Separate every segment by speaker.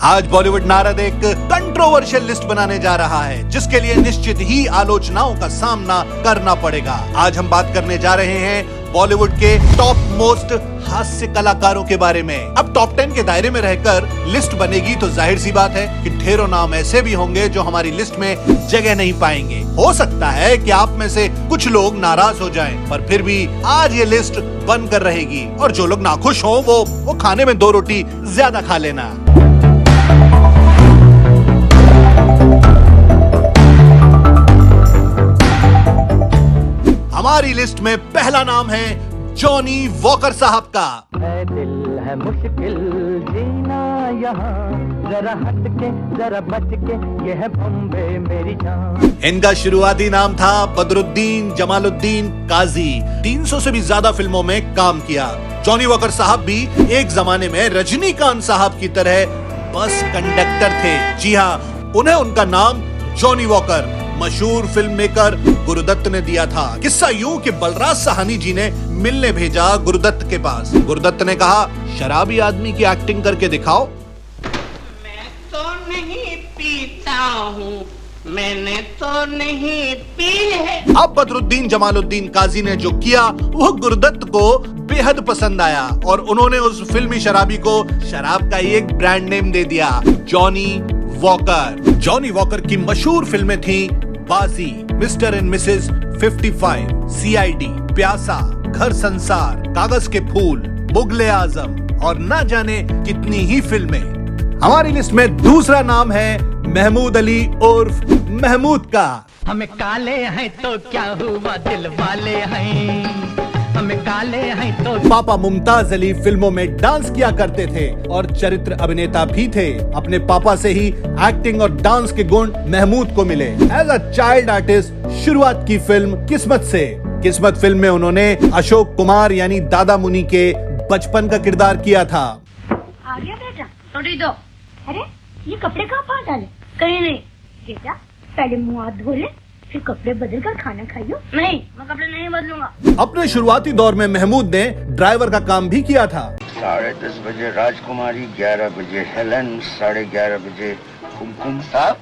Speaker 1: आज बॉलीवुड नारद एक controversial list बनाने जा रहा है, जिसके लिए निश्चित ही आलोचनाओं का सामना करना पड़ेगा। आज हम बात करने जा रहे हैं बॉलीवुड के टॉप मोस्ट हास्य कलाकारों के बारे में। अब टॉप 10 के दायरे में रहकर लिस्ट बनेगी तो जाहिर सी बात है कि ढेरों नाम ऐसे भी होंगे जो हमारी लिस्ट में जगह नहीं पाएंगे। हो सकता है कि आप में से कुछ लोग नाराज हो जाएं, पर फिर भी आज ये लिस्ट बनकर रहेगी और जो लोग नाखुश हों वो खाने में 2 रोटी ज्यादा खा लेना। हमारी लिस्ट में पहला नाम है जॉनी वॉकर साहब का।
Speaker 2: दिल है मुश्किल जीना यहाँ, जरा हट के जरा बच के, ये है बॉम्बे मेरी जान।
Speaker 1: इनका शुरुआती नाम था बदरुद्दीन जमालुद्दीन काजी। 300 से भी ज्यादा फिल्मों में काम किया। जॉनी वॉकर साहब भी एक जमाने में रजनीकांत साहब की तरह बस कंडक्टर थे। जी हाँ, उन्हें उनका नाम जॉनी वॉकर मशहूर फिल्म मेकर गुरुदत्त ने दिया था। किस्सा यूं कि बलराज साहनी जी ने मिलने भेजा गुरुदत्त के पास। गुरुदत्त ने कहा, शराबी आदमी की एक्टिंग करके दिखाओ।
Speaker 3: मैं तो नहीं पीता हूँ, मैंने तो नहीं पी है।
Speaker 1: अब बदरुद्दीन जमालुद्दीन काजी ने जो किया वो गुरुदत्त को बेहद पसंद आया और उन्होंने उस फिल्मी शराबी को शराब का एक ब्रांड नेम दे दिया, जॉनी वॉकर। जॉनी वॉकर की मशहूर फिल्में थी बाजी, मिस्टर एंड मिसेस 55, सीआईडी, प्यासा, घर संसार, कागज के फूल, मुगले आजम और ना जाने कितनी ही फिल्में। हमारी लिस्ट में दूसरा नाम है महमूद अली उर्फ महमूद का।
Speaker 2: हमें काले हैं तो क्या हुआ, दिल वाले हैं। हमें काले हैं तो
Speaker 1: पापा मुमताज अली फिल्मों में डांस किया करते थे और चरित्र अभिनेता भी थे। अपने पापा से ही एक्टिंग और डांस के गुण महमूद को मिले। एज अ चाइल्ड आर्टिस्ट शुरुआत की फिल्म किस्मत से। किस्मत फिल्म में उन्होंने अशोक कुमार यानी दादा मुनि के बचपन का किरदार किया था।
Speaker 4: आ गया बेटा, रोटी दो। अरे ये कपड़े कहाँ पा डाले? कहीं नहीं बेटा, पहले मुँह हाथ धो ले, फिर कपड़े बदल कर खाना खाइयो। नहीं, मैं कपड़े नहीं बदलूंगा।
Speaker 1: अपने शुरुआती दौर में महमूद ने ड्राइवर का काम भी किया था।
Speaker 5: 10:30 बजे राजकुमारी, 11 बजे हेलन, 11:30 बजे कुमकुम। साहब,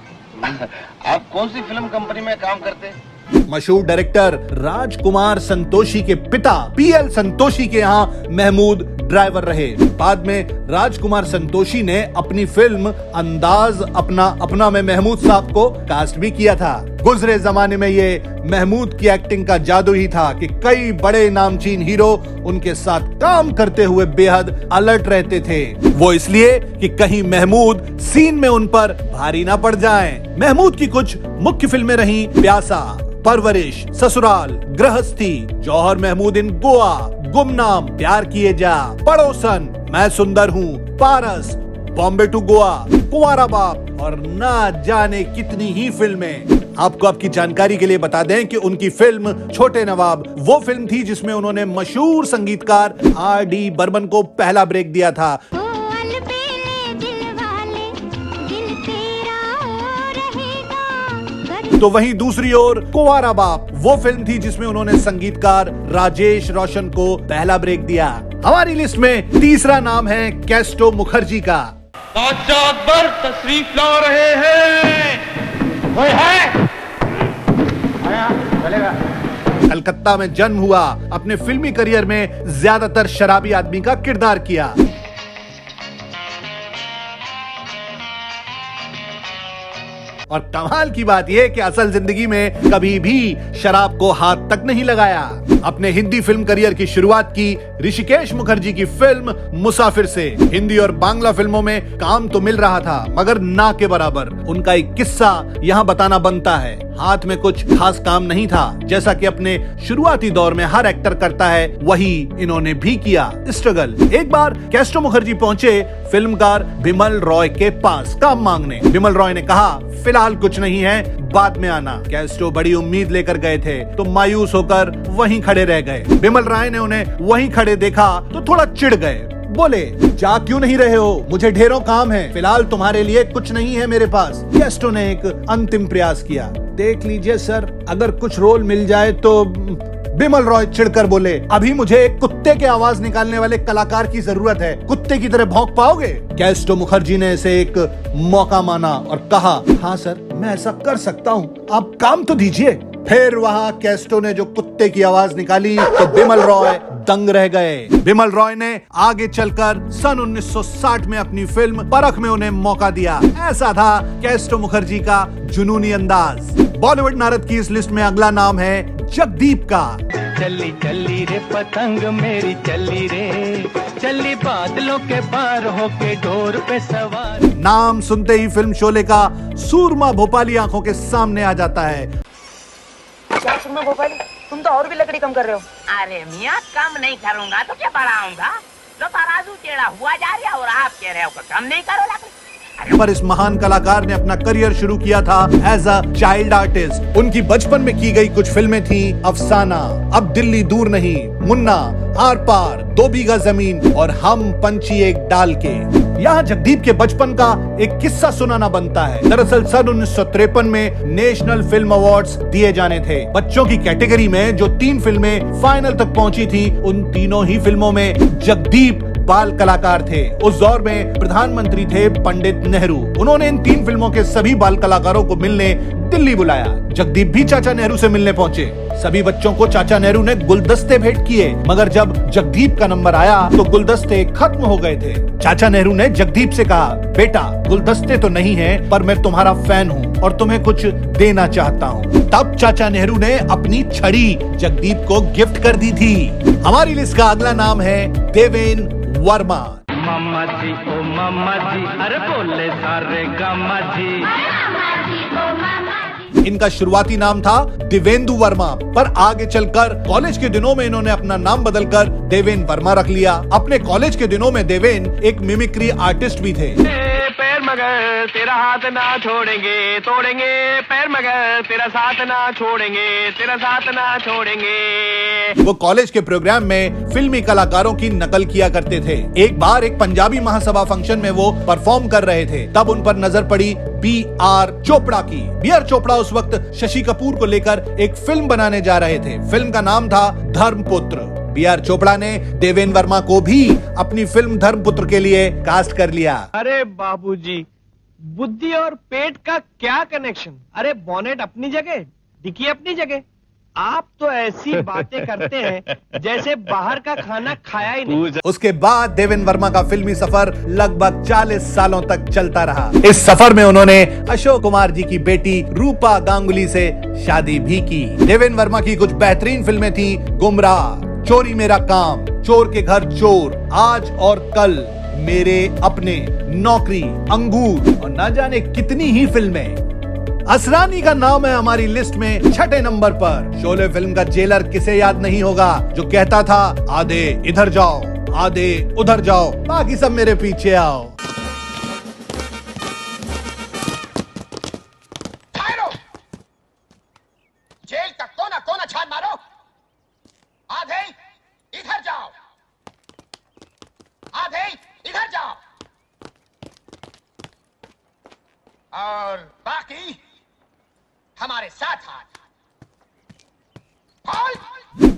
Speaker 5: आप कौन सी फिल्म कंपनी में काम करते हैं?
Speaker 1: मशहूर डायरेक्टर राजकुमार संतोषी के पिता पीएल संतोषी के यहाँ महमूद ड्राइवर रहे। बाद में राजकुमार संतोषी ने अपनी फिल्म अंदाज अपना में महमूद साहब को कास्ट भी किया था। गुजरे जमाने में ये महमूद की एक्टिंग का जादू ही था कि कई बड़े नामचीन हीरो उनके साथ काम करते हुए बेहद अलर्ट रहते थे। वो इसलिए कि कहीं महमूद सीन में उन पर भारी ना पड़ जाएं। महमूद की कुछ मुख्य फिल्में रहीं प्यासा, परवरिश, ससुराल, गृहस्थी, जौहर महमूद इन गोवा, गुमनाम, प्यार किए जा, पड़ोसन, मैं सुंदर हूँ, पारस, बॉम्बे टू गोवा, कुंवारा बाप और ना जाने कितनी ही फिल्में। आपको आपकी जानकारी के लिए बता दें कि उनकी फिल्म छोटे नवाब वो फिल्म थी जिसमें उन्होंने मशहूर संगीतकार आर.डी. बर्मन को पहला ब्रेक दिया था। तो वहीं दूसरी ओर कुंवारा बाप वो फिल्म थी जिसमें उन्होंने संगीतकार राजेश रोशन को पहला ब्रेक दिया। हमारी लिस्ट में तीसरा नाम है कैस्टो मुखर्जी का।
Speaker 6: अकबर तशरीफ ला रहे हैं। कोई है? आया, चलेगा।
Speaker 1: कलकत्ता में जन्म हुआ। अपने फिल्मी करियर में ज्यादातर शराबी आदमी का किरदार किया। और कमाल की बात यह कि असल जिंदगी में कभी भी शराब को हाथ तक नहीं लगाया। अपने हिंदी फिल्म करियर की शुरुआत की ऋषिकेश मुखर्जी की फिल्म मुसाफिर से। हिंदी और बांग्ला फिल्मों में काम तो मिल रहा था मगर ना के बराबर। उनका एक किस्सा यहाँ बताना बनता है। हाथ में कुछ खास काम नहीं था, जैसा कि अपने शुरुआती दौर में हर एक्टर करता है वही इन्होंने भी किया, स्ट्रगल। एक बार कैस्टो मुखर्जी पहुंचे फिल्मकार बिमल रॉय के पास काम मांगने। बिमल रॉय ने कहा, फिलहाल कुछ नहीं है, बाद में आना। कैस्टो बड़ी उम्मीद लेकर गए थे तो मायूस होकर वहीं खड़े रह गए। बिमल रॉय ने उन्हें वहीं खड़े देखा तो थोड़ा चिढ़ गए। बोले, जा क्यों नहीं रहे हो? मुझे ढेरों काम है, फिलहाल तुम्हारे लिए कुछ नहीं है मेरे पास। कैस्टो ने एक अंतिम प्रयास किया। देख लीजिए सर, अगर कुछ रोल मिल जाए तो बिमल रॉय चिढ़कर बोले, अभी मुझे एक कुत्ते के आवाज निकालने वाले कलाकार की जरूरत है, कुत्ते की तरह भौंक पाओगे? कैस्टो मुखर्जी ने इसे एक मौका माना और कहा, हाँ सर, मैं ऐसा कर सकता हूँ, आप काम तो दीजिए। फिर वहां कैस्टो ने जो कुत्ते की आवाज निकाली तो बिमल रॉय दंग रह गए। बिमल रॉय ने आगे चलकर सन 1960 में अपनी फिल्म परख में उन्हें मौका दिया। ऐसा था कैस्टो मुखर्जी का जुनूनी अंदाज। बॉलीवुड नारद की इस लिस्ट में अगला नाम है जगदीप का।
Speaker 2: चली चली रे पतंग मेरी चली रे, चली बादलों के पार होके डोर पे सवार।
Speaker 1: नाम सुनते ही फिल्म शोले का सूरमा भोपाली आंखों के सामने आ जाता है।
Speaker 7: क्या सुरमा भोपाली, तुम तो और भी लकड़ी कम कर रहे हो।
Speaker 3: अरे मियाँ, कम नहीं करूँगा तो क्या बढ़ाऊंगा? लो तराजू टेढ़ा हुआ जा रहा और आप कह रहे हो कि कम नहीं करो लकड़ी।
Speaker 1: पर इस महान कलाकार ने अपना करियर शुरू किया था एज अ चाइल्ड आर्टिस्ट। उनकी बचपन में की गई कुछ फिल्में थी अफसाना, अब दिल्ली दूर नहीं, मुन्ना, आर पार, 2 बीघा जमीन और हम पंछी एक डाल के। यहाँ जगदीप के बचपन का एक किस्सा सुनाना बनता है। दरअसल सन 1953 में नेशनल फिल्म अवार्ड्स दिए जाने थे। बच्चों की कैटेगरी में जो 3 फिल्में फाइनल तक पहुंची थी, उन तीनों ही फिल्मों में जगदीप बाल कलाकार थे। उस दौर में प्रधानमंत्री थे पंडित नेहरू। उन्होंने इन 3 फिल्मों के सभी बाल कलाकारों को मिलने दिल्ली बुलाया। जगदीप भी चाचा नेहरू से मिलने पहुंचे। सभी बच्चों को चाचा नेहरू ने गुलदस्ते भेंट किए, मगर जब जगदीप का नंबर आया तो गुलदस्ते खत्म हो गए थे। चाचा नेहरू ने जगदीप से कहा, बेटा गुलदस्ते तो नहीं है, पर मैं तुम्हारा फैन हूँ और तुम्हें कुछ देना चाहता हूँ। तब चाचा नेहरू ने अपनी छड़ी जगदीप को गिफ्ट कर दी थी। हमारी लिस्ट का अगला नाम है देवेन वर्मा।
Speaker 2: मामा जी ओ मामा जी, अरे बोले सारे गामा जी।
Speaker 1: इनका शुरुआती नाम था देवेंदु वर्मा, पर आगे चलकर कॉलेज के दिनों में इन्होंने अपना नाम बदलकर देवेन वर्मा रख लिया। अपने कॉलेज के दिनों में देवेन एक मिमिक्री आर्टिस्ट भी थे।
Speaker 6: पैर मगर तेरा हाथ ना छोड़ेंगे, तोड़ेंगे पैर मगर तेरा साथ ना छोड़ेंगे, तेरा साथ ना छोड़ेंगे।
Speaker 1: वो कॉलेज के प्रोग्राम में फिल्मी कलाकारों की नकल किया करते थे। एक बार एक पंजाबी महासभा फंक्शन में वो परफॉर्म कर रहे थे, तब उन पर नजर पड़ी B.R. चोपड़ा की। B.R. चोपड़ा उस वक्त शशि कपूर को लेकर एक फिल्म बनाने जा रहे थे। फिल्म का नाम था धर्मपुत्र। B.R. चोपड़ा ने देवेन वर्मा को भी अपनी फिल्म धर्मपुत्र के लिए कास्ट कर लिया।
Speaker 6: अरे बाबूजी, बुद्धि और पेट का क्या कनेक्शन? अरे बॉनेट अपनी जगह, डिक्की अपनी जगह। आप तो ऐसी बातें करते हैं जैसे बाहर का खाना खाया ही नहीं।
Speaker 1: उसके बाद देवेन वर्मा का फिल्मी सफर लगभग 40 सालों तक चलता रहा। इस सफर में उन्होंने अशोक कुमार जी की बेटी रूपा गांगुली से शादी भी की। देवेन वर्मा की कुछ बेहतरीन फिल्में थी गुमराह, चोरी मेरा काम, चोर के घर चोर, आज और कल, मेरे अपने, नौकरी, अंगूर और न जाने कितनी ही फिल्में। असरानी का नाम है हमारी लिस्ट में 6ठे नंबर पर। शोले फिल्म का जेलर किसे याद नहीं होगा, जो कहता था आधे इधर जाओ, आधे उधर जाओ, बाकी सब मेरे पीछे आओ।
Speaker 5: जेल का कोना कोना छान मारो, आधे इधर जाओ, आधे इधर जाओ, और बाकी हमारे साथ हाथ।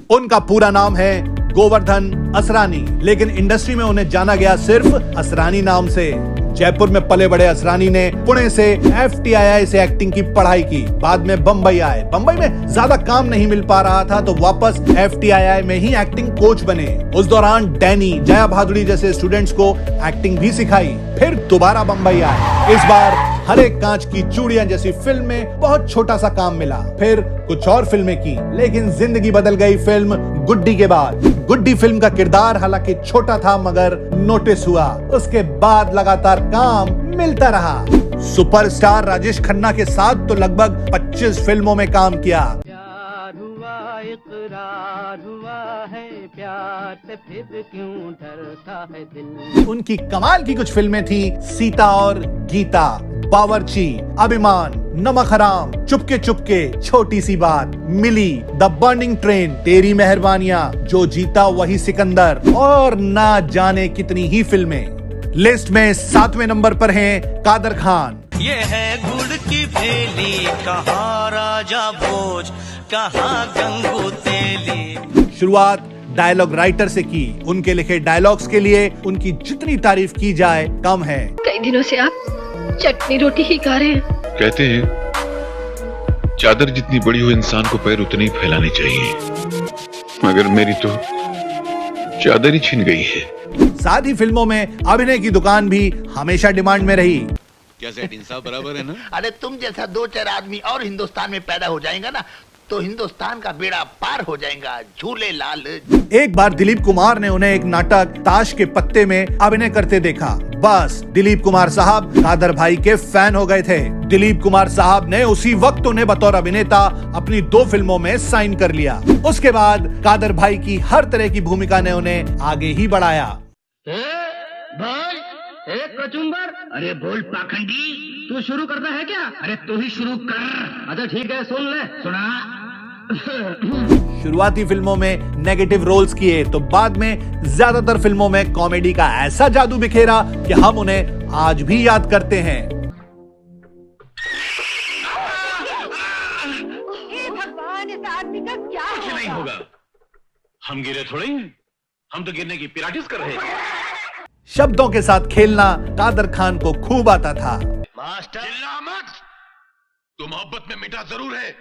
Speaker 1: उनका पूरा नाम है गोवर्धन असरानी, लेकिन इंडस्ट्री में उन्हें जाना गया सिर्फ असरानी नाम से। जयपुर में पले बड़े असरानी ने पुणे से FTII से एक्टिंग की पढ़ाई की। बाद में बंबई आए। बंबई में ज्यादा काम नहीं मिल पा रहा था तो वापस FTII में ही एक्टिंग कोच बने। उस दौरान डैनी, जया भादुड़ी जैसे स्टूडेंट्स को एक्टिंग भी सिखाई। फिर दोबारा बंबई आए। इस बार हरे कांच की चूड़ियां जैसी फिल्म में बहुत छोटा सा काम मिला। फिर कुछ और फिल्में की, लेकिन जिंदगी बदल गई फिल्म गुड्डी के बाद। गुड्डी फिल्म का किरदार हालांकि छोटा था मगर नोटिस हुआ। उसके बाद लगातार काम मिलता रहा। सुपरस्टार राजेश खन्ना के साथ तो लगभग 25 फिल्मों में काम किया।
Speaker 2: प्यार हुआ, इकरार हुआ है, प्यार से फिर क्यों डरता है दिल।
Speaker 1: उनकी कमाल की कुछ फिल्में थी सीता और गीता, बावर्ची, अभिमान, नमक हराम, चुपके चुपके, छोटी सी बात, मिली, द बर्निंग ट्रेन, तेरी मेहरबानियां, जो जीता वही सिकंदर और ना जाने कितनी ही फिल्में। लिस्ट में 7वें नंबर पर हैं कादर खान।
Speaker 8: ये है गुड़ की भेली, कहा राजा भोज, कहाँ गंगू तेली।
Speaker 1: शुरुआत डायलॉग राइटर से की। उनके लिखे डायलॉग्स के लिए उनकी जितनी तारीफ की जाए कम है।
Speaker 9: कई दिनों से आप चटनी रोटी ही खा रहे हैं।
Speaker 10: कहते हैं चादर जितनी बड़ी हो इंसान को पैर उतने ही फैलाने चाहिए, मगर मेरी तो चादर ही छिन गई है।
Speaker 1: साथ ही फिल्मों में अभिनय की दुकान भी हमेशा डिमांड में रही।
Speaker 10: क्या सेठ इंसाफ बराबर है ना?
Speaker 5: अरे तुम जैसा 2-4 आदमी और हिंदुस्तान में पैदा हो जाएगा ना, तो हिंदुस्तान का बेड़ा पार हो जाएगा। झूले लाल।
Speaker 1: एक बार दिलीप कुमार ने उन्हें एक नाटक ताश के पत्ते में अभिनय करते देखा। बस दिलीप कुमार साहब कादर भाई के फैन हो गए थे। दिलीप कुमार साहब ने उसी वक्त उन्हें बतौर अभिनेता अपनी 2 फिल्मों में साइन कर लिया। उसके बाद कादर भाई की हर तरह की भूमिका ने उन्हें आगे ही बढ़ाया।
Speaker 2: बोल एक कचुम्बर। अरे बोल पाखंडी, तू शुरू करना है क्या? अरे तू ही शुरू कर। अच्छा ठीक है, सुन ले। सुना।
Speaker 1: शुरुआती फिल्मों में नेगेटिव रोल्स किए तो बाद में ज्यादातर फिल्मों में कॉमेडी का ऐसा जादू बिखेरा कि हम उन्हें आज भी याद करते हैं।
Speaker 4: भगवान, इस आदमी का क्या
Speaker 10: नहीं होगा, हम गिरे थोड़े हैं, हम तो गिरने की प्रैक्टिस कर रहे हैं।
Speaker 1: शब्दों के साथ खेलना कादर खान को खूब आता था।
Speaker 10: मास्टर चिल्ला मत। तू मोहब्बत में मिटा जरूर है,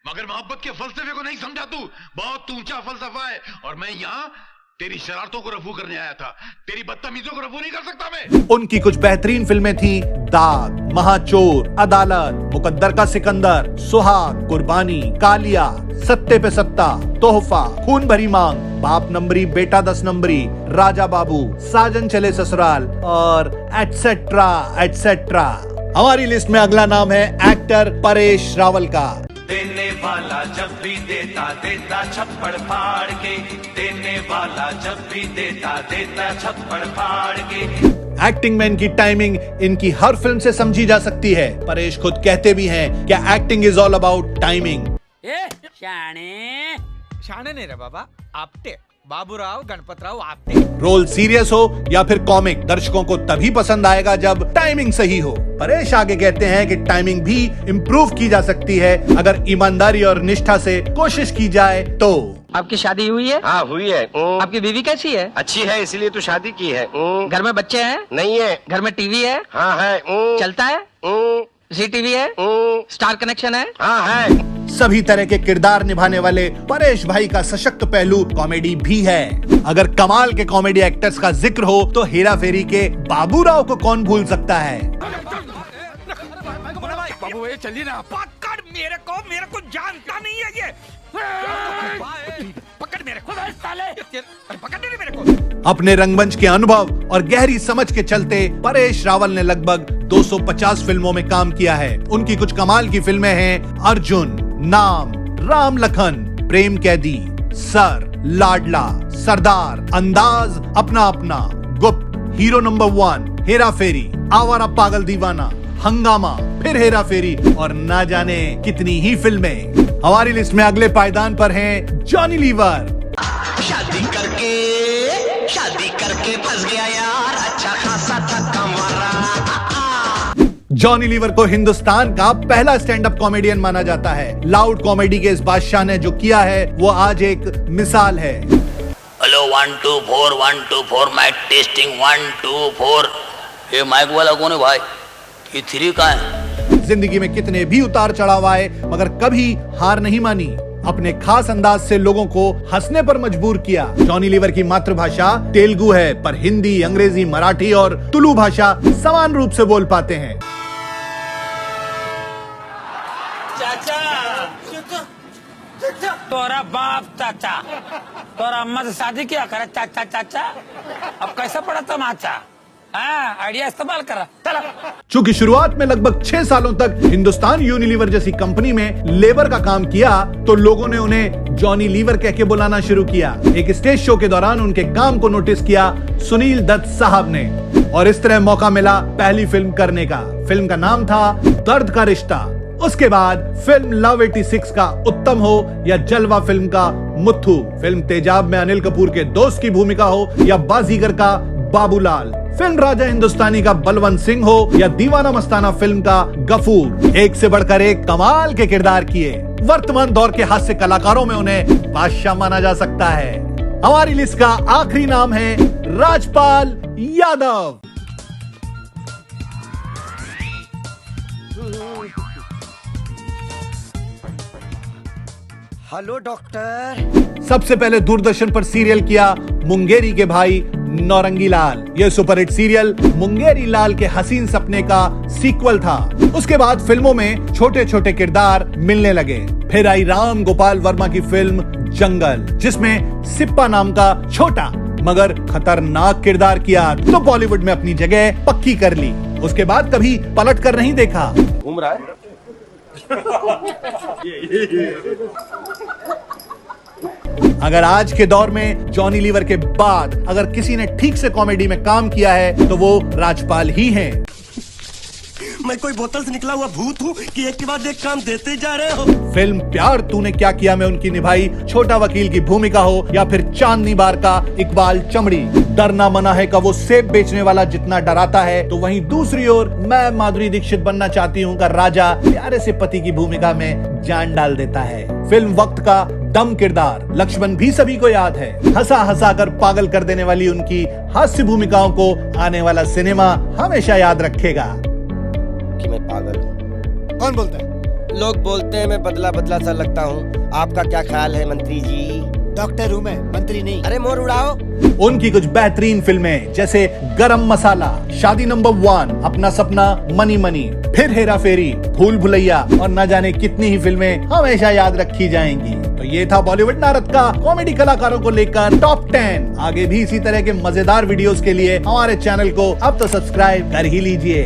Speaker 10: मगर मोहब्बत के फलसफे को नहीं समझा। तू बहुत ऊंचा फलसफा है, और मैं यहाँ तेरी शरारतों को रफू करने आया था। तेरी बदतमीजों को रफू नहीं कर सकता मैं। उनकी कुछ बेहतरीन फिल्में थी दाग, महाचोर, अदालत, मुकद्दर का सिकंदर, सुहाग, कुर्बानी, कालिया, सत्ते पे सत्ता, तोहफा, खून भरी मांग, बाप नंबरी बेटा 10 नंबरी, राजा बाबू, साजन चले ससुराल और एटसेट्रा एटसेट्रा। हमारी लिस्ट में अगला नाम है एक्टर परेश रावल का।
Speaker 8: देने वाला जब भी देता देता छप्पड़ फाड़ के, देने वाला जब भी देता देता छप्पड़ फाड़ के।
Speaker 1: एक्टिंग में इनकी टाइमिंग इनकी हर फिल्म से समझी जा सकती है। परेश खुद कहते भी हैं कि acting is all about timing.
Speaker 6: शाने नहीं रे बाबा, आपटे बाबूराव गणपतराव आपटे।
Speaker 1: रोल सीरियस हो या फिर कॉमिक, दर्शकों को तभी पसंद आएगा जब टाइमिंग सही हो। परेश आगे कहते हैं कि टाइमिंग भी इम्प्रूव की जा सकती है अगर ईमानदारी और निष्ठा से कोशिश की जाए तो।
Speaker 2: आपकी शादी हुई है?
Speaker 5: हाँ हुई है।
Speaker 2: आपकी बीवी कैसी है?
Speaker 5: अच्छी है, इसीलिए तो शादी की है।
Speaker 2: घर में बच्चे हैं?
Speaker 5: नहीं है।
Speaker 2: घर में टीवी है?
Speaker 5: हाँ है।
Speaker 2: चलता है? CCTV है? स्टार कनेक्शन है?
Speaker 5: हाँ है।
Speaker 1: सभी तरह के किरदार निभाने वाले परेश भाई का सशक्त पहलू कॉमेडी भी है। अगर कमाल के कॉमेडी एक्टर्स का जिक्र हो तो हेरा फेरी के बाबूराव को कौन भूल सकता है।
Speaker 6: बाबू ये चलिए ना, पकड़ मेरे को जानता नहीं है ये। पकड़ मेरे को साले, पकड़ मेरे को।
Speaker 1: अपने रंगमंच के अनुभव और गहरी समझ के चलते परेश रावल ने लगभग 250 फिल्मों में काम किया है। उनकी कुछ कमाल की फिल्में हैं अर्जुन, नाम, राम लखन, प्रेम कैदी, सर, लाडला, सरदार, अंदाज, अपना अपना, गुप्त, हीरो नंबर 1, हेरा फेरी, आवारा पागल दीवाना, हंगामा, फिर हेरा फेरी और ना जाने कितनी ही फिल्में। हमारी लिस्ट में अगले पायदान पर हैं जॉनी लीवर।
Speaker 8: शादी करके फंस गया यार, अच्छा खासा था कमरा।
Speaker 1: जॉनी लीवर को हिंदुस्तान का पहला स्टैंड अप कॉमेडियन माना जाता है। लाउड कॉमेडी के इस बादशाह ने जो किया है वो आज एक मिसाल है।
Speaker 3: Hello 1 2 4 1 2 4 mic testing 1 2 4। ये माइक वाला कौन है भाई? ये 3 का है।
Speaker 1: जिंदगी में कितने भी उतार चढ़ाव आए मगर कभी हार नहीं मानी। अपने खास अंदाज से लोगों को हंसने पर मजबूर किया। जॉनी लीवर की मातृभाषा तेलुगु है, पर हिंदी, अंग्रेजी, मराठी और तुलु भाषा समान रूप से बोल पाते हैं।
Speaker 2: तोरा बाप चाचा, तोरा अम्मा से शादी किया करे चाचा चाचा। अब कैसा पड़ा तमाचा? आइडिया इस्तेमाल करा। चलो।
Speaker 1: चूंकि शुरुआत में लगभग 6 सालों तक हिंदुस्तान यूनिलीवर जैसी कंपनी में लेबर का काम किया तो लोगों ने उन्हें जॉनी लीवर कह के बुलाना शुरू किया। एक स्टेज शो के दौरान उनके काम को नोटिस किया सुनील दत्त साहब ने और इस तरह मौका मिला पहली फिल्म करने का। फिल्म का नाम था दर्द का रिश्ता। उसके बाद फिल्म लव 86 का उत्तम हो या जलवा फिल्म का मुथु, फिल्म तेजाब में अनिल कपूर के दोस्त की भूमिका हो या बाजीगर का बाबूलाल, फिल्म राजा हिंदुस्तानी का बलवंत सिंह हो या दीवाना मस्ताना फिल्म का गफूर, एक से बढ़कर एक कमाल के किरदार किए। वर्तमान दौर के हास्य कलाकारों में उन्हें बादशाह माना जा सकता है। हमारी लिस्ट का आखिरी नाम है राजपाल यादव।
Speaker 5: Hello doctor.
Speaker 1: सबसे पहले दूरदर्शन पर सीरियल किया मुंगेरी के भाई नौरंगी लाल। यह सुपरहिट सीरियल मुंगेरी लाल के हसीन सपने का सीक्वल था। उसके बाद फिल्मों में छोटे छोटे किरदार मिलने लगे। फिर आई राम गोपाल वर्मा की फिल्म जंगल, जिसमें सिप्पा नाम का छोटा मगर खतरनाक किरदार किया, तो बॉलीवुड में अपनी जगह पक्की कर ली। उसके बाद कभी पलट कर नहीं देखा।
Speaker 5: घूम रहा है।
Speaker 1: अगर आज के दौर में जॉनी लीवर के बाद अगर किसी ने ठीक से कॉमेडी में काम किया है तो वो राजपाल ही हैं।
Speaker 11: मैं कोई बोतल से निकला हुआ भूत हूँ कि एक के बाद एक काम देते जा रहे हो।
Speaker 1: फिल्म प्यार तूने क्या किया में उनकी निभाई छोटा वकील की भूमिका हो या फिर चांदनी बार का इकबाल चमड़ी, डरना मना है का वो सेब बेचने वाला जितना डराता है, तो वहीं दूसरी ओर मैं माधुरी दीक्षित बनना चाहती हूँ का राजा प्यारे से पति की भूमिका में जान डाल देता है। फिल्म वक्त का दम किरदार लक्ष्मण भी सभी को याद है। हंसा हंसा कर पागल कर देने वाली उनकी हास्य भूमिकाओं को आने वाला सिनेमा हमेशा याद रखेगा।
Speaker 5: कि मैं पागल हूँ।
Speaker 1: कौन बोलता है?
Speaker 5: लोग बोलते हैं मैं बदला बदला सा लगता हूँ। आपका क्या ख्याल है मंत्री जी?
Speaker 11: डॉक्टर हूँ मैं, मंत्री नहीं।
Speaker 5: अरे मोर उड़ाओ।
Speaker 1: उनकी कुछ बेहतरीन फिल्में जैसे गरम मसाला, शादी नंबर 1, अपना सपना, मनी मनी, फिर हेरा फेरी, भूल भुलैया और न जाने कितनी ही फिल्में हमेशा याद रखी जाएंगी। तो ये था बॉलीवुड नारद का कॉमेडी कलाकारों को लेकर टॉप 10। आगे भी इसी तरह के मजेदार वीडियोस के लिए हमारे चैनल को अब तो सब्सक्राइब कर ही लीजिए।